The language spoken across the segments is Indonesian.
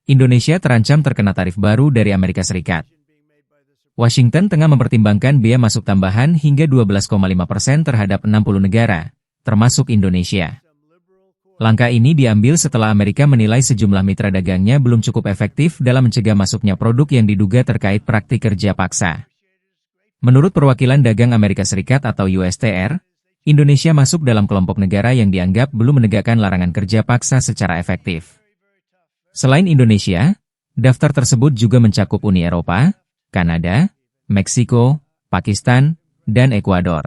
Indonesia terancam terkena tarif baru dari Amerika Serikat. Washington tengah mempertimbangkan biaya masuk tambahan hingga 12,5% terhadap 60 negara, termasuk Indonesia. Langkah ini diambil setelah Amerika menilai sejumlah mitra dagangnya belum cukup efektif dalam mencegah masuknya produk yang diduga terkait praktik kerja paksa. Menurut Perwakilan Dagang Amerika Serikat atau USTR, Indonesia masuk dalam kelompok negara yang dianggap belum menegakkan larangan kerja paksa secara efektif. Selain Indonesia, daftar tersebut juga mencakup Uni Eropa, Kanada, Meksiko, Pakistan, dan Ekuador.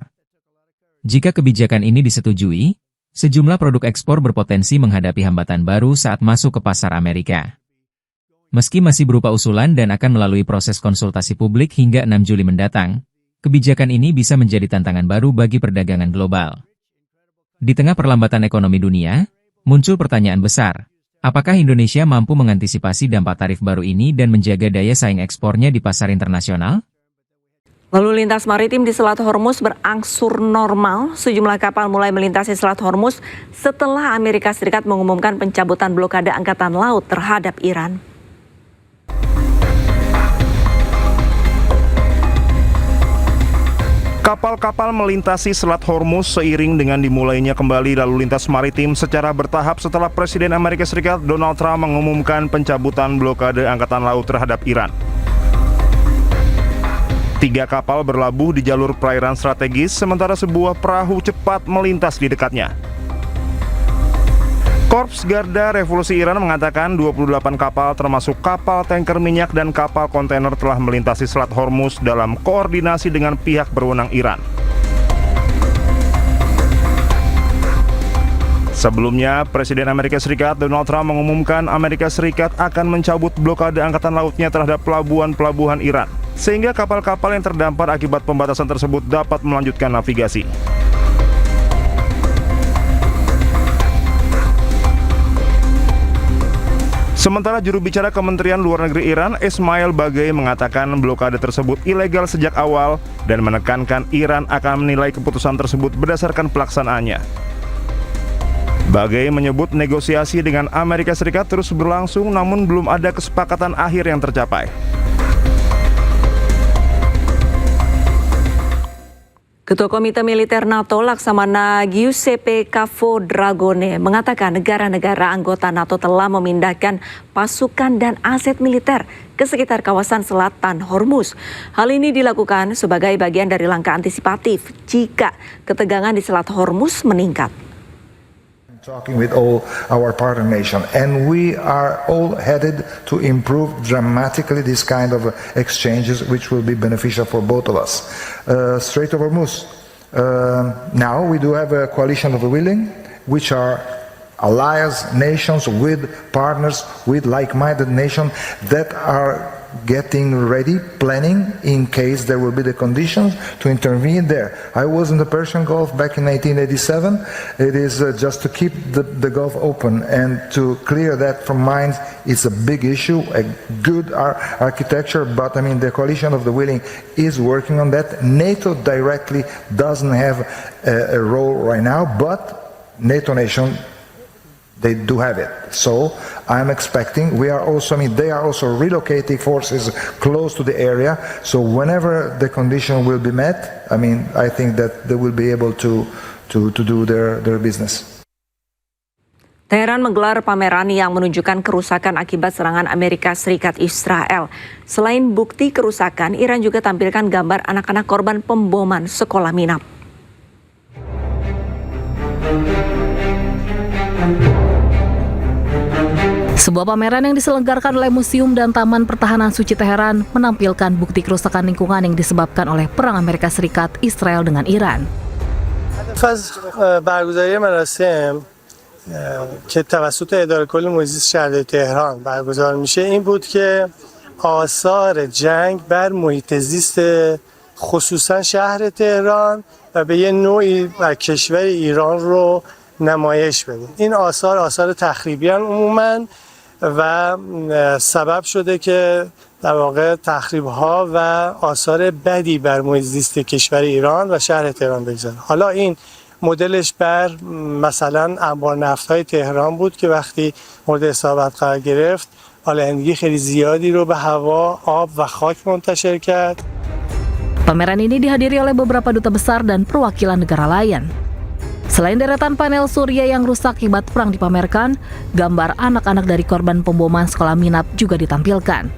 Jika kebijakan ini disetujui, sejumlah produk ekspor berpotensi menghadapi hambatan baru saat masuk ke pasar Amerika. Meski masih berupa usulan dan akan melalui proses konsultasi publik hingga 6 Juli mendatang, kebijakan ini bisa menjadi tantangan baru bagi perdagangan global. Di tengah perlambatan ekonomi dunia, muncul pertanyaan besar. Apakah Indonesia mampu mengantisipasi dampak tarif baru ini dan menjaga daya saing ekspornya di pasar internasional? Lalu lintas maritim di Selat Hormuz berangsur normal. Sejumlah kapal mulai melintasi Selat Hormuz setelah Amerika Serikat mengumumkan pencabutan blokade Angkatan Laut terhadap Iran. Kapal-kapal melintasi Selat Hormuz seiring dengan dimulainya kembali lalu lintas maritim secara bertahap setelah Presiden Amerika Serikat Donald Trump mengumumkan pencabutan blokade Angkatan Laut terhadap Iran. 3 kapal berlabuh di jalur perairan strategis, sementara sebuah perahu cepat melintas di dekatnya. Korps Garda Revolusi Iran mengatakan 28 kapal termasuk kapal tanker minyak dan kapal kontainer telah melintasi Selat Hormuz dalam koordinasi dengan pihak berwenang Iran. Sebelumnya, Presiden Amerika Serikat Donald Trump mengumumkan Amerika Serikat akan mencabut blokade angkatan lautnya terhadap pelabuhan-pelabuhan Iran, sehingga kapal-kapal yang terdampar akibat pembatasan tersebut dapat melanjutkan navigasi. Sementara juru bicara Kementerian Luar Negeri Iran, Ismail Baghaei, mengatakan blokade tersebut ilegal sejak awal dan menekankan Iran akan menilai keputusan tersebut berdasarkan pelaksanaannya. Baghaei menyebut negosiasi dengan Amerika Serikat terus berlangsung namun belum ada kesepakatan akhir yang tercapai. Ketua Komite Militer NATO Laksamana Giuseppe Capodragone mengatakan negara-negara anggota NATO telah memindahkan pasukan dan aset militer ke sekitar kawasan selatan Hormuz. Hal ini dilakukan sebagai bagian dari langkah antisipatif jika ketegangan di Selat Hormuz meningkat. Talking with all our partner nations, and we are all headed to improve dramatically this kind of exchanges, which will be beneficial for both of us. Strait of Hormuz. Now we do have a coalition of the willing, which are allies, nations with partners, with like-minded nations that are getting ready, planning in case there will be the conditions to intervene there. I was in the Persian Gulf back in 1987. It is just to keep the Gulf open and to clear that from minds. It's a big issue, a good architecture, but I mean the coalition of the willing is working on that. NATO directly doesn't have a role right now, but NATO nation, they do have it. So I'm expecting, they are also relocating forces close to the area. So whenever the condition will be met, I think that they will be able to do their business. Teheran menggelar pameran yang menunjukkan kerusakan akibat serangan Amerika Serikat Israel. Selain bukti kerusakan, Iran juga tampilkan gambar anak-anak korban pemboman sekolah minap. Sebuah pameran yang diselenggarakan oleh Museum dan Taman Pertahanan Suci Teheran menampilkan bukti kerusakan lingkungan yang disebabkan oleh perang Amerika Serikat Israel dengan Iran. برگزاری مراسم که توسط اداره کل محیط زیست شهرداری تهران برگزار میشه این بود که آثار جنگ بر محیط زیست خصوصا شهر تهران و به یه نوعی بر کشور ایران رو نمایش بدیم. این آثار تخریبی عموماً و سبب شده که در واقع تخریب‌ها و آثار بدی بر محیط زیست کشور ایران و شهر تهران بگذاره. حالا این مدلش بر مثلا انبار نفت‌های تهران بود که وقتی مورد اصابت قرار گرفت آلودگی خیلی زیادی رو به هوا، آب و خاک منتشر کرد. Pameran ini dihadiri oleh beberapa duta besar dan perwakilan negara lain. Selain deretan panel surya yang rusak akibat perang dipamerkan, gambar anak-anak dari korban pemboman sekolah minap juga ditampilkan.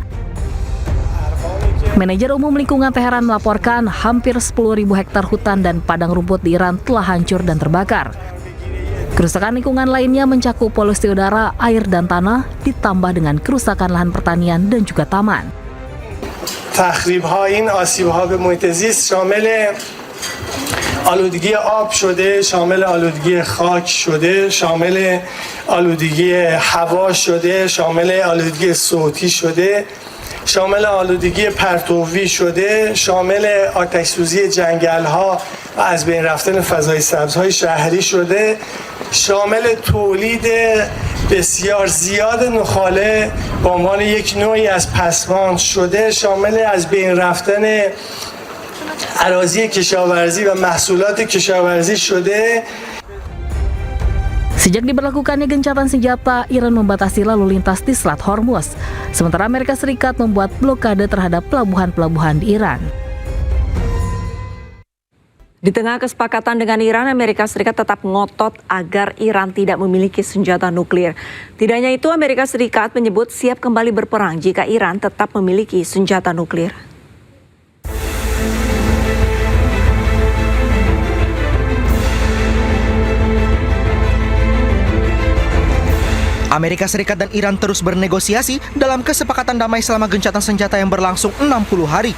Manajer Umum Lingkungan Teheran melaporkan hampir 10.000 hektar hutan dan padang rumput di Iran telah hancur dan terbakar. Kerusakan lingkungan lainnya mencakup polusi udara, air dan tanah, ditambah dengan kerusakan lahan pertanian dan juga taman. تخریب‌ها این آسیب‌ها به محیط زیست شامل آلودگی آب شده، شامل آلودگی خاک شده، شامل آلودگی هوا شده، شامل آلودگی صوتی شده، شامل آلودگی پرتوی شده، شامل آتش‌سوزی جنگل‌ها و از بین رفتن فضای سبزهای شهری شده، شامل تولید بسیار زیاد نخاله به عنوان یک نوعی از پسماند شده، شامل از بین رفتن اراضی کشاورزی و محصولات کشاورزی شده. Sejak diberlakukannya gencatan senjata, Iran membatasi lalu lintas di Selat Hormuz, sementara Amerika Serikat membuat blokade terhadap pelabuhan-pelabuhan di Iran. Di tengah kesepakatan dengan Iran, Amerika Serikat tetap ngotot agar Iran tidak memiliki senjata nuklir. Tidak hanya itu, Amerika Serikat menyebut siap kembali berperang jika Iran tetap memiliki senjata nuklir. Amerika Serikat dan Iran terus bernegosiasi dalam kesepakatan damai selama gencatan senjata yang berlangsung 60 hari.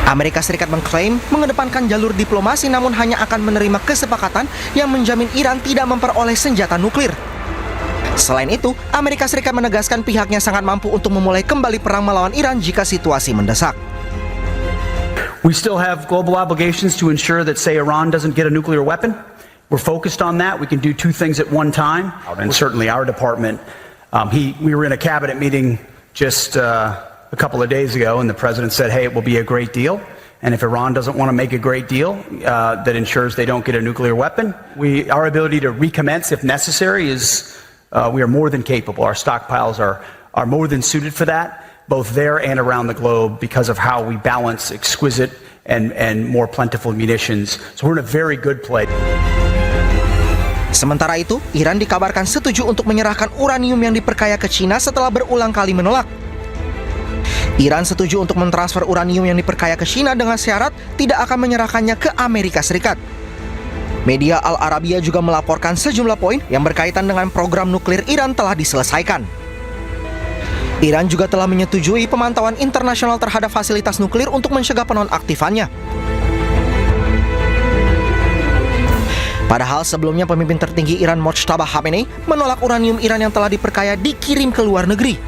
Amerika Serikat mengklaim mengedepankan jalur diplomasi namun hanya akan menerima kesepakatan yang menjamin Iran tidak memperoleh senjata nuklir. Selain itu, Amerika Serikat menegaskan pihaknya sangat mampu untuk memulai kembali perang melawan Iran jika situasi mendesak. We still have global obligations to ensure that, say, Iran doesn't get a nuclear weapon. We're focused on that. We can do two things at one time. And certainly our department, we were in a cabinet meeting just a couple of days ago, and the president said, hey, it will be a great deal. And if Iran doesn't want to make a great deal that ensures they don't get a nuclear weapon, our ability to recommence if necessary is, we are more than capable. Our stockpiles are more than suited for that, both there and around the globe, because of how we balance exquisite and more plentiful munitions. So we're in a very good place. Sementara itu, Iran dikabarkan setuju untuk menyerahkan uranium yang diperkaya ke China setelah berulang kali menolak. Iran setuju untuk mentransfer uranium yang diperkaya ke China dengan syarat tidak akan menyerahkannya ke Amerika Serikat. Media Al Arabiya juga melaporkan sejumlah poin yang berkaitan dengan program nuklir Iran telah diselesaikan. Iran juga telah menyetujui pemantauan internasional terhadap fasilitas nuklir untuk mencegah penonaktifannya. Padahal sebelumnya pemimpin tertinggi Iran Mojtaba Khamenei menolak uranium Iran yang telah diperkaya dikirim ke luar negeri.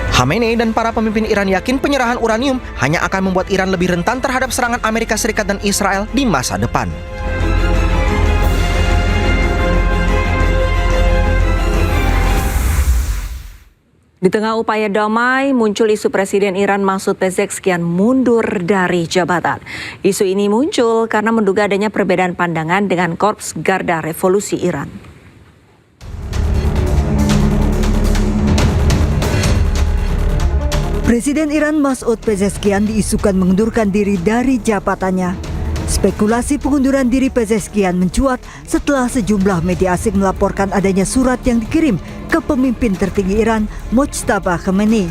Khamenei dan para pemimpin Iran yakin penyerahan uranium hanya akan membuat Iran lebih rentan terhadap serangan Amerika Serikat dan Israel di masa depan. Di tengah upaya damai, muncul isu Presiden Iran Masoud Pezeshkian mundur dari jabatan. Isu ini muncul karena menduga adanya perbedaan pandangan dengan Korps Garda Revolusi Iran. Presiden Iran Masoud Pezeshkian diisukan mengundurkan diri dari jabatannya. Spekulasi pengunduran diri Pezeshkian mencuat setelah sejumlah media asing melaporkan adanya surat yang dikirim ke pemimpin tertinggi Iran, Mojtaba Khamenei.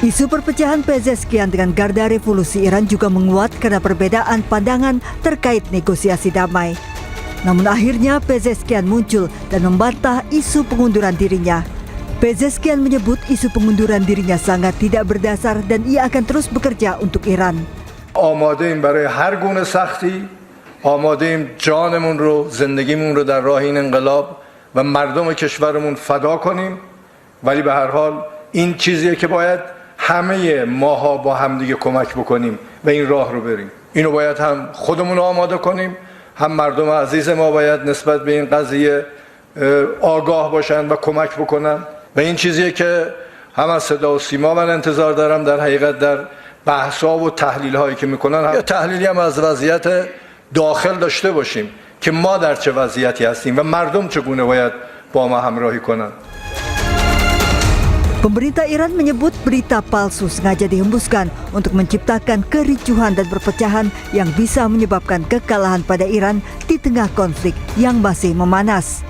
Isu perpecahan Pezeshkian dengan Garda Revolusi Iran juga menguat karena perbedaan pandangan terkait negosiasi damai. Namun akhirnya Pezeshkian muncul dan membantah isu pengunduran dirinya. Pezeshkian menyebut isu pengunduran dirinya sangat tidak berdasar dan ia akan terus bekerja untuk Iran. آماده‌ایم برای هر گونه سختی، آماده‌ایم جانمون رو، زندگیمون رو در راه این انقلاب و مردم کشورمون فدا کنیم، ولی به هر حال این چیزیه که باید همه ماها با همدیگه کمک بکنیم و این راه رو بریم. اینو باید هم خودمون رو آماده کنیم، هم مردم عزیز ما باید نسبت به این قضیه آگاه باشن و کمک بکنن و این چیزیه که هم از صدا و سیما من انتظار دارم در حقیقت در بحث‌ها و تحلیل‌هایی که می‌کنن. یا تحلیلی هم از وضعیت داخل داشته باشیم که ما در چه وضعیتی هستیم و مردم چگونه باید با ما همراهی کنن. Pemerintah Iran menyebut berita palsu sengaja dihembuskan untuk menciptakan kericuhan dan perpecahan yang bisa menyebabkan kekalahan pada Iran di tengah konflik yang masih memanas.